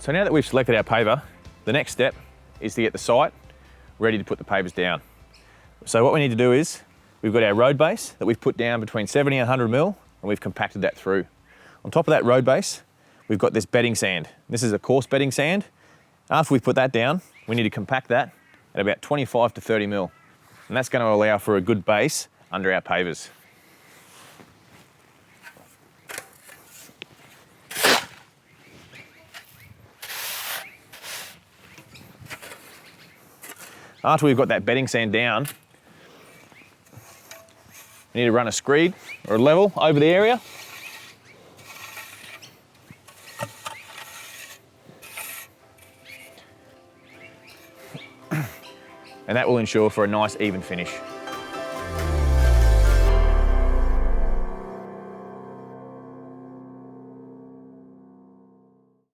So now that we've selected our paver, the next step is to get the site ready to put the pavers down. So what we need to do is, we've got our road base that we've put down between 70 and 100 mil, and we've compacted that through. On top of that road base, we've got this bedding sand. This is a coarse bedding sand. After we put that down, we need to compact that at about 25 to 30 mil. And that's going to allow for a good base under our pavers. After we've got that bedding sand down, we need to run a screed or a level over the area. And that will ensure for a nice even finish.